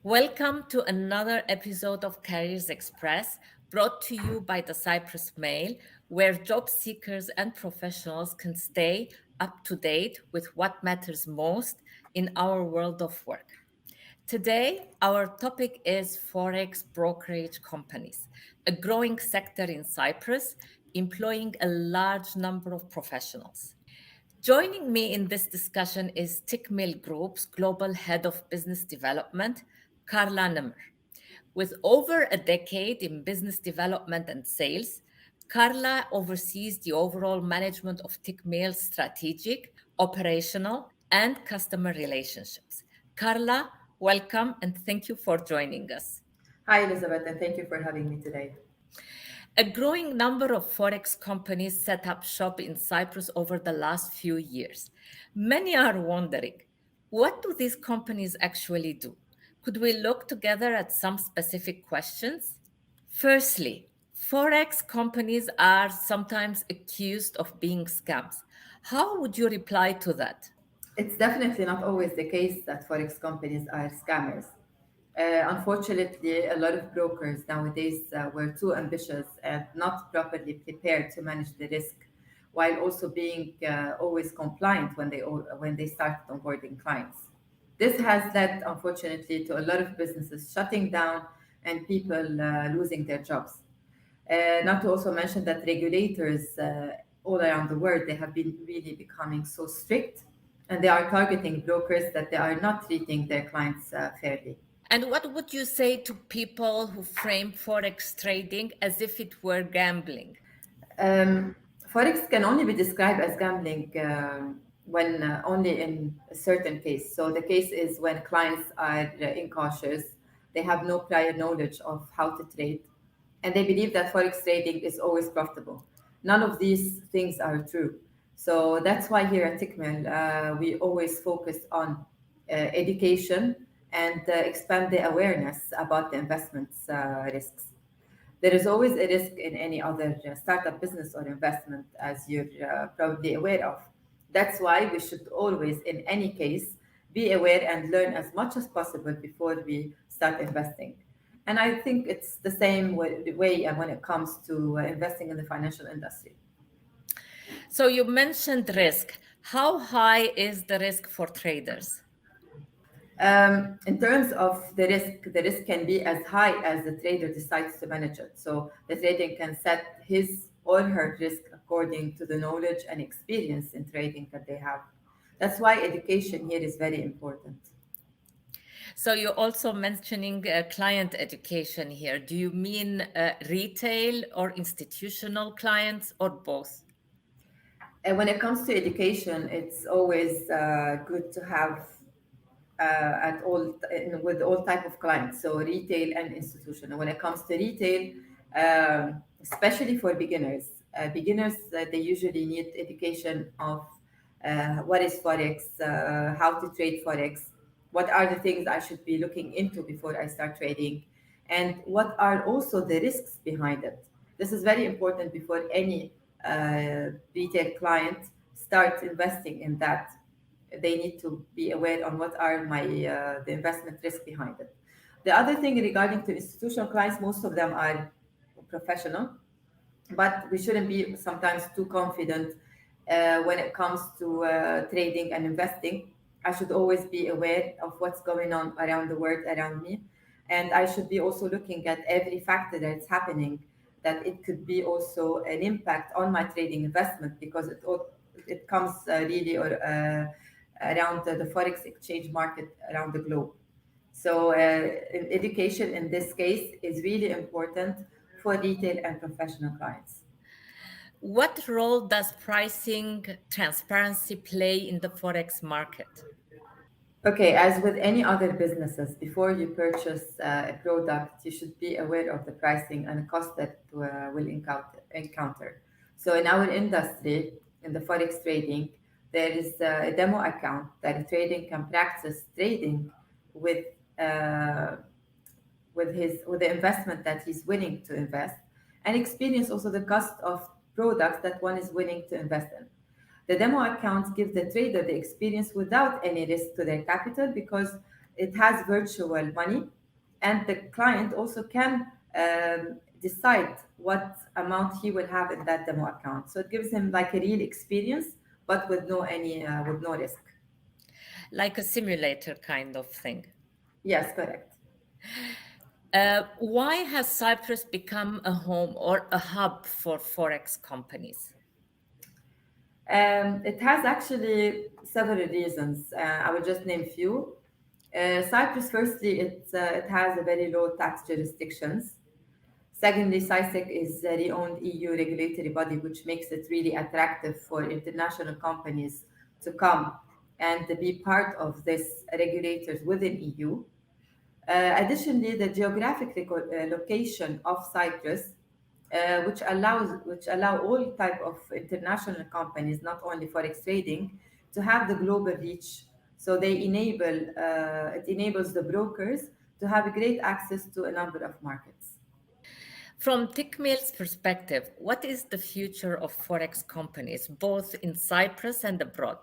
Welcome to another episode of Careers Express, brought to you by the Cyprus Mail, where job seekers and professionals can stay up to date with what matters most in our world of work. Today, our topic is Forex brokerage companies, a growing sector in Cyprus, employing a large number of professionals. Joining me in this discussion is Tickmill Group's Global Head of Business Development, Carla Nemr. With over a decade in business development and sales, Carla oversees the overall management of Tickmill's strategic, operational, and customer relationships. Carla, welcome and thank you for joining us. Hi, Elisabeth, and thank you for having me today. A growing number of Forex companies set up shop in Cyprus over the last few years. Many are wondering, what do these companies actually do? Could we look together at some specific questions? Firstly, Forex companies are sometimes accused of being scams. How would you reply to that? It's definitely not always the case that Forex companies are scammers. Unfortunately, a lot of brokers nowadays were too ambitious and not properly prepared to manage the risk, while also being always compliant when they started onboarding clients. This has led, unfortunately, to a lot of businesses shutting down and people losing their jobs. Not to also mention that regulators all around the world, they have been really becoming so strict, and they are targeting brokers that they are not treating their clients fairly. And what would you say to people who frame Forex trading as if it were gambling? Um, Forex can only be described as gambling when only in a certain case. So the case is when clients are incautious, they have no prior knowledge of how to trade, and they believe that Forex trading is always profitable. None of these things are true. So that's why here at Tickmill, we always focus on education and expand the awareness about the investments risks. There is always a risk in any other startup business or investment, as you're probably aware of. That's why we should always, in any case, be aware and learn as much as possible before we start investing. And I think it's the same way when it comes to investing in the financial industry. So you mentioned risk. How high is the risk for traders? In terms of the risk can be as high as the trader decides to manage it. So the trader can set his or her risk according to the knowledge and experience in trading that they have. That's why education here is very important. So you're also mentioning client education here. Do you mean retail or institutional clients or both? And when it comes to education, it's always good to have with all type of clients, so retail and institutional. When it comes to retail, especially for beginners, they usually need education of what is Forex, how to trade Forex, what are the things I should be looking into before I start trading, and what are also the risks behind it. This is very important before any retail client starts investing in that. They need to be aware on what are the investment risk behind it. The other thing regarding to institutional clients, most of them are professional, but we shouldn't be sometimes too confident when it comes to trading and investing. I should always be aware of what's going on around the world around me, and I should be also looking at every factor that's happening, that it could be also an impact on my trading investment, because it comes really or around the forex exchange market around the globe. So education in this case is really important for retail and professional clients. What role does pricing transparency play in the Forex market? Okay, as with any other businesses, before you purchase a product, you should be aware of the pricing and cost that will encounter. So in our industry, in the forex trading, there is a demo account that a trading can practice trading with uh, with the investment that he's willing to invest, and experience also the cost of products that one is willing to invest in. The demo accounts give the trader the experience without any risk to their capital, because it has virtual money and the client also can decide what amount he will have in that demo account. So it gives him like a real experience, but with no risk. like a simulator kind of thing. Yes, correct. Why has Cyprus become a home or a hub for Forex companies? It has actually several reasons. I will just name few. Cyprus, firstly, it has a very low tax jurisdictions. Secondly, CISEC is a renowned EU regulatory body, which makes it really attractive for international companies to come and be part of this regulators within EU. Additionally, the geographic location of Cyprus, which allow all type of international companies, not only forex trading, to have the global reach. So it enables the brokers to have great access to a number of markets. From Tickmill's perspective, what is the future of Forex companies, both in Cyprus and abroad?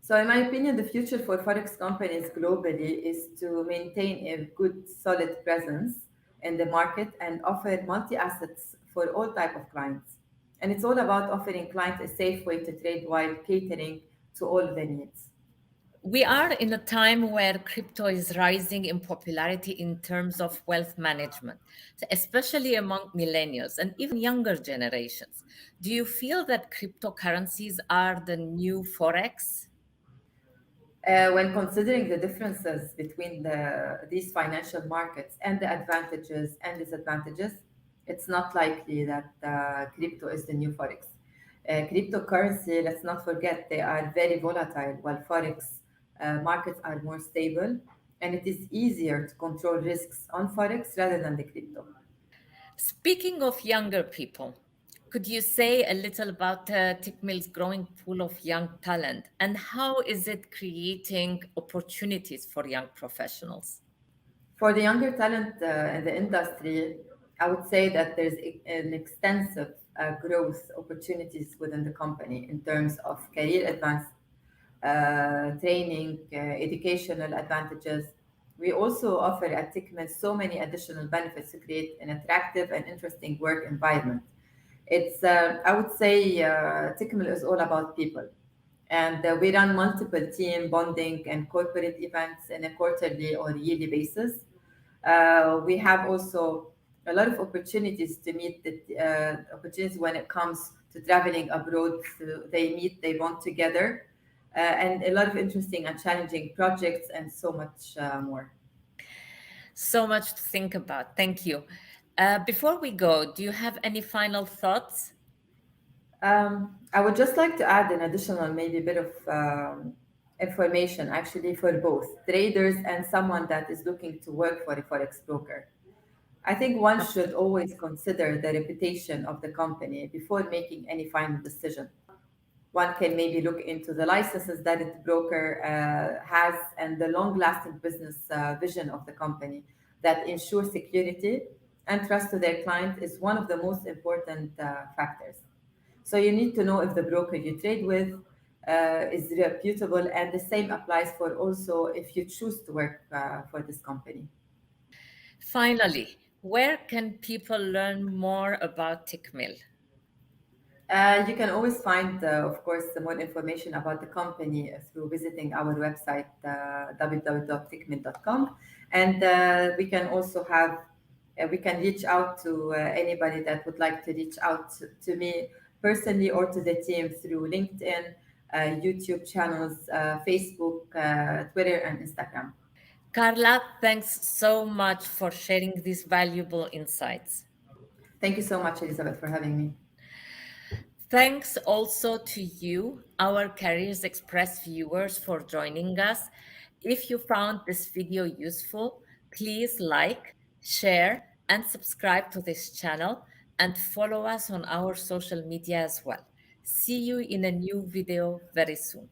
So, in my opinion, the future for forex companies globally is to maintain a good, solid presence in the market and offer multi-assets for all type of clients. And it's all about offering clients a safe way to trade while catering to all their needs. We are in a time where crypto is rising in popularity in terms of wealth management, so especially among millennials and even younger generations. Do you feel that cryptocurrencies are the new Forex? When considering the differences between these financial markets and the advantages and disadvantages, it's not likely that crypto is the new forex. Cryptocurrency, let's not forget, they are very volatile, while forex markets are more stable, and it is easier to control risks on forex rather than the crypto. Speaking of younger people, could you say a little about Tickmill's growing pool of young talent and how is it creating opportunities for young professionals? For the younger talent in the industry, I would say that there's an extensive growth opportunities within the company in terms of career advance, training, educational advantages. We also offer at Tickman so many additional benefits to create an attractive and interesting work environment. I would say, Tickmill is all about people. And we run multiple team bonding and corporate events in a quarterly or yearly basis. We have also a lot of opportunities to meet the opportunities when it comes to traveling abroad. So they meet, they bond together, and a lot of interesting and challenging projects, and so much more. So much to think about. Thank you. Before we go, do you have any final thoughts? I would just like to add an additional, maybe bit of information actually for both traders and someone that is looking to work for a forex broker. I think one should always consider the reputation of the company before making any final decision. One can maybe look into the licenses that the broker has and the long lasting business vision of the company that ensures security and trust to their client is one of the most important factors. So you need to know if the broker you trade with is reputable, and the same applies for also if you choose to work for this company. Finally, where can people learn more about Tickmill? You can always find, of course, more information about the company through visiting our website, www.tickmill.com. And we can reach out to anybody that would like to reach out to me personally or to the team through LinkedIn, YouTube channels, Facebook, Twitter, and Instagram. Carla, thanks so much for sharing these valuable insights. Thank you so much, Elizabeth, for having me. Thanks also to you, our Careers Express viewers, for joining us. If you found this video useful, please like, share, and subscribe to this channel and follow us on our social media as well. See you in a new video very soon.